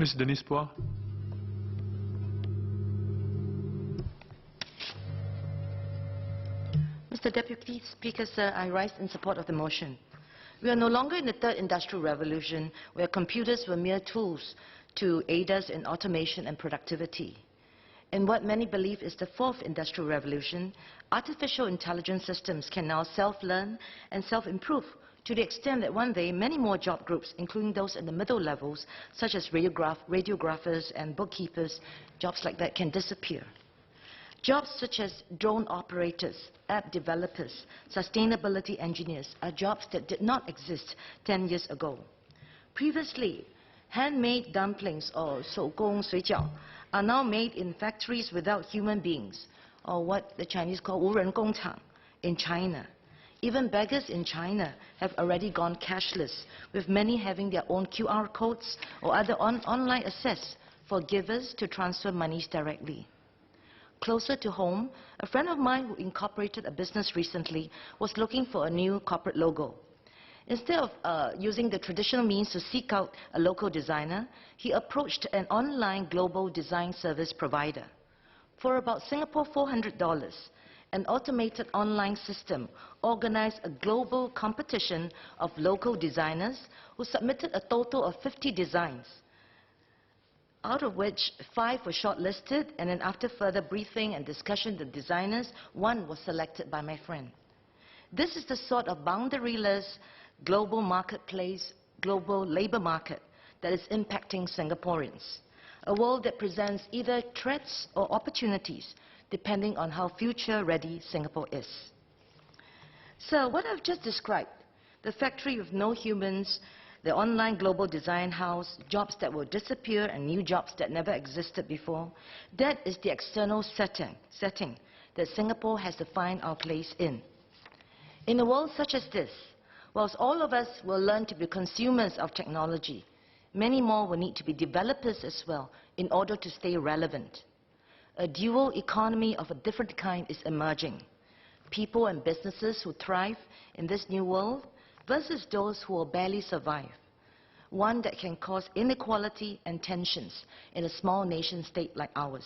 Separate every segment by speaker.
Speaker 1: Ms. Denise Phua.
Speaker 2: Mr. Deputy Speaker, sir, I rise in support of the motion. We are no longer in the third industrial revolution where computers were mere tools to aid us in automation and productivity. In what many believe is the fourth industrial revolution, artificial intelligence systems can now self-learn and self-improve to the extent that one day many more job groups, including those in the middle levels, such as radiographers and bookkeepers, jobs like that can disappear. Jobs such as drone operators, app developers, sustainability engineers are jobs that did not exist 10 years ago. Previously, handmade dumplings or 手工水饺 are now made in factories without human beings, or what the Chinese call 无人工厂 in China. Even beggars in China have already gone cashless, with many having their own QR codes or other online access for givers to transfer monies directly. Closer to home, a friend of mine who incorporated a business recently was looking for a new corporate logo. Instead of using the traditional means to seek out a local designer, he approached an online global design service provider. For about Singapore $400, an automated online system organized a global competition of local designers who submitted a total of 50 designs, out of which 5 were shortlisted, and then after further briefing and discussion with the designers, 1 was selected by my friend. This is the sort of boundaryless global marketplace, global labor market that is impacting Singaporeans, a world that presents either threats or opportunities depending on how future-ready Singapore is. So what I've just described, the factory with no humans, the online global design house, jobs that will disappear and new jobs that never existed before, that is the external setting that Singapore has to find our place in. In a world such as this, whilst all of us will learn to be consumers of technology, many more will need to be developers as well in order to stay relevant. A dual economy of a different kind is emerging. People and businesses who thrive in this new world versus those who will barely survive. One that can cause inequality and tensions in a small nation state like ours.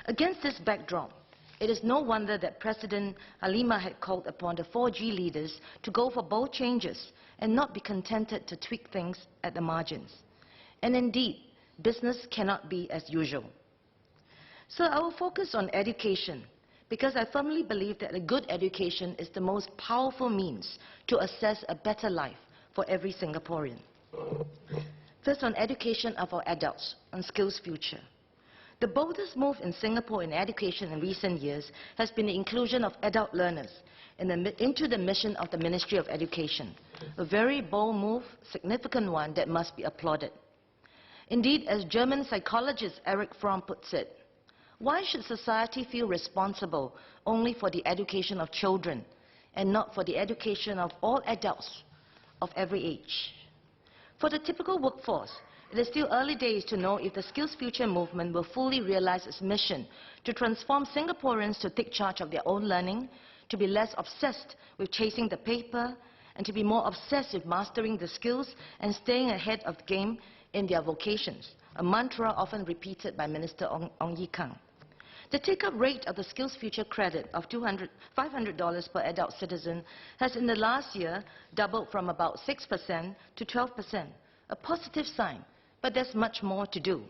Speaker 2: Against this backdrop, it is no wonder that President Halima had called upon the 4G leaders to go for bold changes and not be contented to tweak things at the margins. And indeed, business cannot be as usual. So I will focus on education, because I firmly believe that a good education is the most powerful means to assess a better life for every Singaporean. First, on education of our adults, on skills future. The boldest move in Singapore in education in recent years has been the inclusion of adult learners into the mission of the Ministry of Education. A very bold move, significant one that must be applauded. Indeed, as German psychologist Erich Fromm puts it, why should society feel responsible only for the education of children and not for the education of all adults of every age? For the typical workforce, it is still early days to know if the Skills Future movement will fully realize its mission to transform Singaporeans to take charge of their own learning, to be less obsessed with chasing the paper, and to be more obsessed with mastering the skills and staying ahead of the game in their vocations, a mantra often repeated by Minister Ong Ye Kung. The take-up rate of the Skills Future credit of $500 per adult citizen has in the last year doubled from about 6% to 12%, a positive sign, but there's much more to do.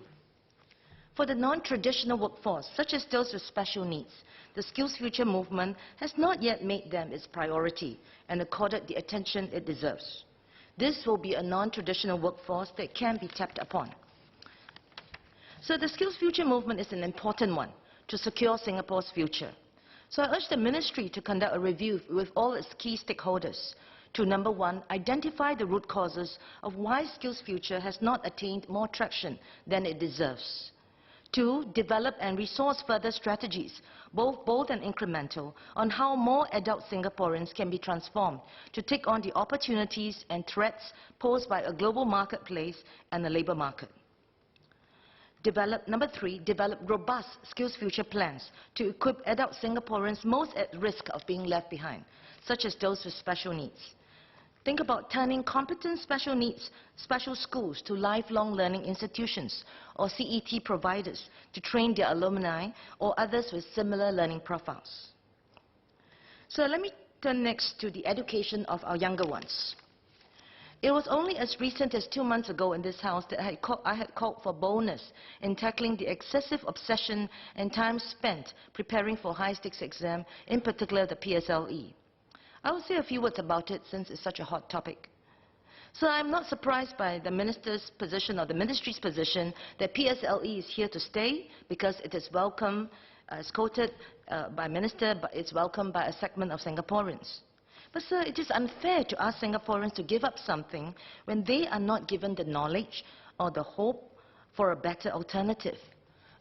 Speaker 2: For the non-traditional workforce, such as those with special needs, the Skills Future movement has not yet made them its priority and accorded the attention it deserves. This will be a non-traditional workforce that can be tapped upon. So the Skills Future movement is an important one to secure Singapore's future. So I urge the Ministry to conduct a review with all its key stakeholders to, number one, identify the root causes of why Skills Future has not attained more traction than it deserves. 2, develop and resource further strategies, both bold and incremental, on how more adult Singaporeans can be transformed to take on the opportunities and threats posed by a global marketplace and the labour market. Number 3, develop robust Skills Future plans to equip adult Singaporeans most at risk of being left behind, such as those with special needs. Think about turning competent special needs special schools to lifelong learning institutions or CET providers to train their alumni or others with similar learning profiles. So let me turn next to the education of our younger ones. It was only as recent as 2 months ago in this House that I had called for boldness in tackling the excessive obsession and time spent preparing for high-stakes exam, in particular the PSLE. I will say a few words about it since it's such a hot topic. So I'm not surprised by the Minister's position or the Ministry's position that PSLE is here to stay because it is welcome, as quoted by Minister, but it's welcomed by a segment of Singaporeans. But sir, it is unfair to ask Singaporeans to give up something when they are not given the knowledge or the hope for a better alternative.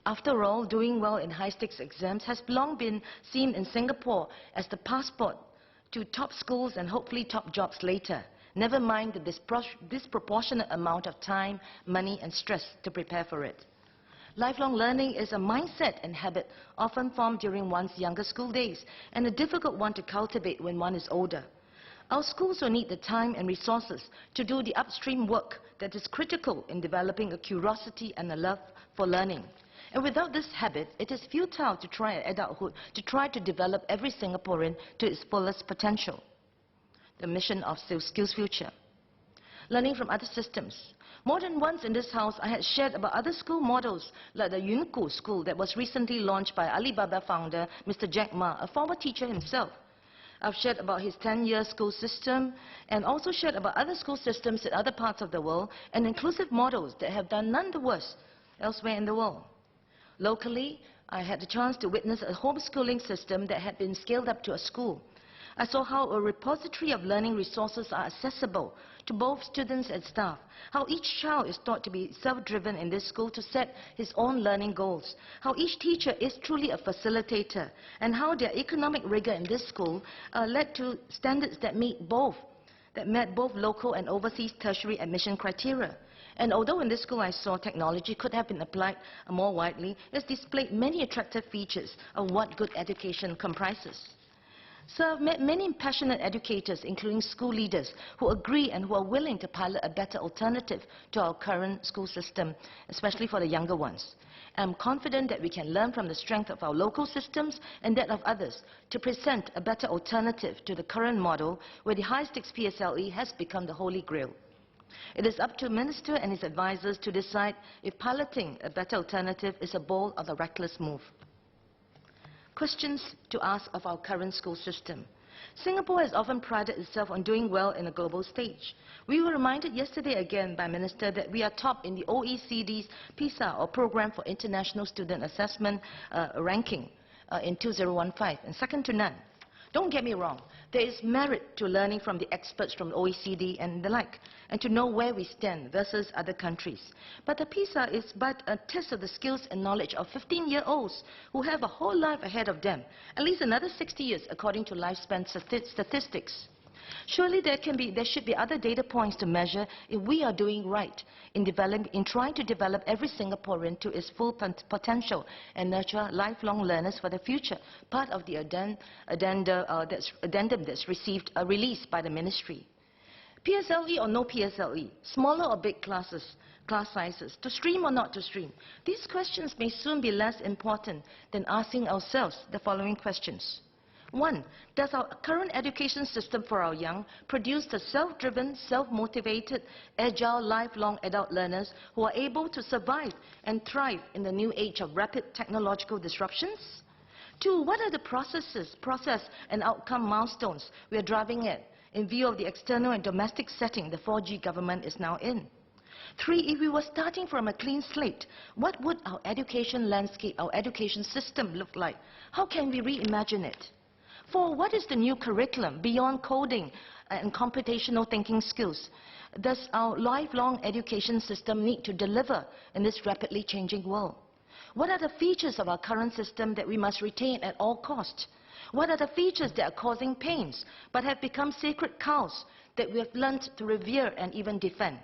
Speaker 2: After all, doing well in high-stakes exams has long been seen in Singapore as the passport to top schools and hopefully top jobs later, never mind the disproportionate amount of time, money and stress to prepare for it. Lifelong learning is a mindset and habit often formed during one's younger school days and a difficult one to cultivate when one is older. Our schools will need the time and resources to do the upstream work that is critical in developing a curiosity and a love for learning. And without this habit, it is futile to try at adulthood to try to develop every Singaporean to its fullest potential. The mission of Skills Future. Learning from other systems. More than once in this House, I had shared about other school models like the Yunku school that was recently launched by Alibaba founder Mr. Jack Ma, a former teacher himself. I've shared about his 10-year school system and also shared about other school systems in other parts of the world and inclusive models that have done none the worse elsewhere in the world. Locally, I had the chance to witness a homeschooling system that had been scaled up to a school. I saw how a repository of learning resources are accessible to both students and staff, how each child is taught to be self-driven in this school to set his own learning goals, how each teacher is truly a facilitator, and how their economic rigor in this school led to standards that met both local and overseas tertiary admission criteria. And although in this school I saw technology could have been applied more widely, it's displayed many attractive features of what good education comprises. So I've met many passionate educators, including school leaders, who agree and who are willing to pilot a better alternative to our current school system, especially for the younger ones. I'm confident that we can learn from the strength of our local systems and that of others to present a better alternative to the current model where the high-stakes PSLE has become the holy grail. It is up to the Minister and his advisers to decide if piloting a better alternative is a bold or a reckless move. Questions to ask of our current school system. Singapore has often prided itself on doing well in a global stage. We were reminded yesterday again by Minister that we are top in the OECD's PISA, or Programme for International Student Assessment, ranking in 2015, and second to none. Don't get me wrong, there is merit to learning from the experts from OECD and the like, and to know where we stand versus other countries. But the PISA is but a test of the skills and knowledge of 15-year-olds who have a whole life ahead of them, at least another 60 years according to lifespan statistics. Surely there should be other data points to measure if we are doing right in trying to develop every Singaporean to its full potential and nurture lifelong learners for the future, part of the addendum that's released by the Ministry. PSLE or no PSLE, smaller or big class sizes, to stream or not to stream. These questions may soon be less important than asking ourselves the following questions. 1. Does our current education system for our young produce the self-driven, self-motivated, agile, lifelong adult learners who are able to survive and thrive in the new age of rapid technological disruptions? 2. What are the process and outcome milestones we are driving at in view of the external and domestic setting the 4G government is now in? 3. If we were starting from a clean slate, what would our education landscape, our education system look like? How can we reimagine it? 4. What is the new curriculum beyond coding and computational thinking skills? Does our lifelong education system need to deliver in this rapidly changing world? What are the features of our current system that we must retain at all costs? What are the features that are causing pains but have become sacred cows that we have learned to revere and even defend?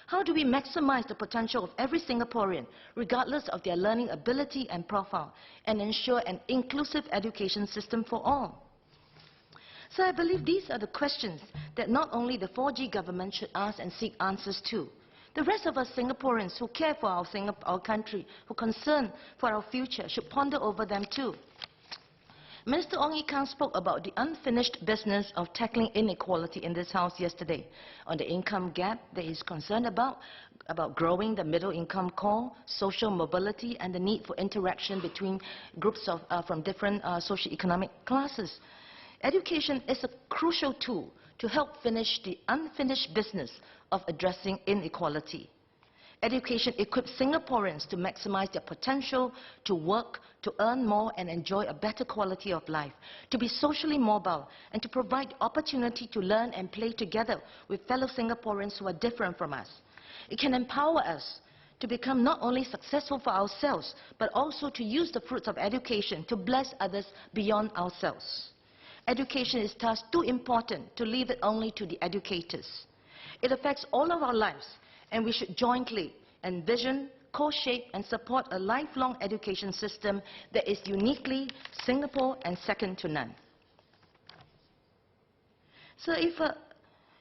Speaker 2: How do we maximize the potential of every Singaporean, regardless of their learning ability and profile, and ensure an inclusive education system for all? So I believe these are the questions that not only the 4G government should ask and seek answers to. The rest of us Singaporeans who care for our country, who are concerned for our future, should ponder over them too. Minister Ong Ye Kung spoke about the unfinished business of tackling inequality in this House yesterday, on the income gap that he's concerned about growing the middle income core, social mobility, and the need for interaction between groups from different socio-economic classes. Education is a crucial tool to help finish the unfinished business of addressing inequality. Education equips Singaporeans to maximize their potential to work, to earn more and enjoy a better quality of life, to be socially mobile, and to provide opportunity to learn and play together with fellow Singaporeans who are different from us. It can empower us to become not only successful for ourselves, but also to use the fruits of education to bless others beyond ourselves. Education is thus too important to leave it only to the educators. It affects all of our lives, and we should jointly envision, co-shape and support a lifelong education system that is uniquely Singapore and second to none. So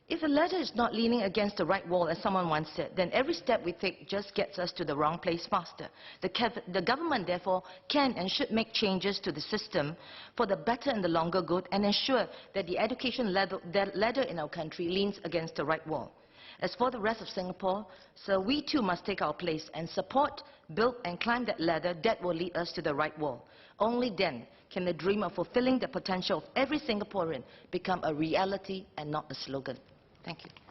Speaker 2: if a ladder is not leaning against the right wall, as someone once said, then every step we take just gets us to the wrong place faster. The government, therefore, can and should make changes to the system for the better and the longer good and ensure that the education ladder in our country leans against the right wall. As for the rest of Singapore, so we too must take our place and support, build and climb that ladder that will lead us to the right wall. Only then can the dream of fulfilling the potential of every Singaporean become a reality and not a slogan. Thank you.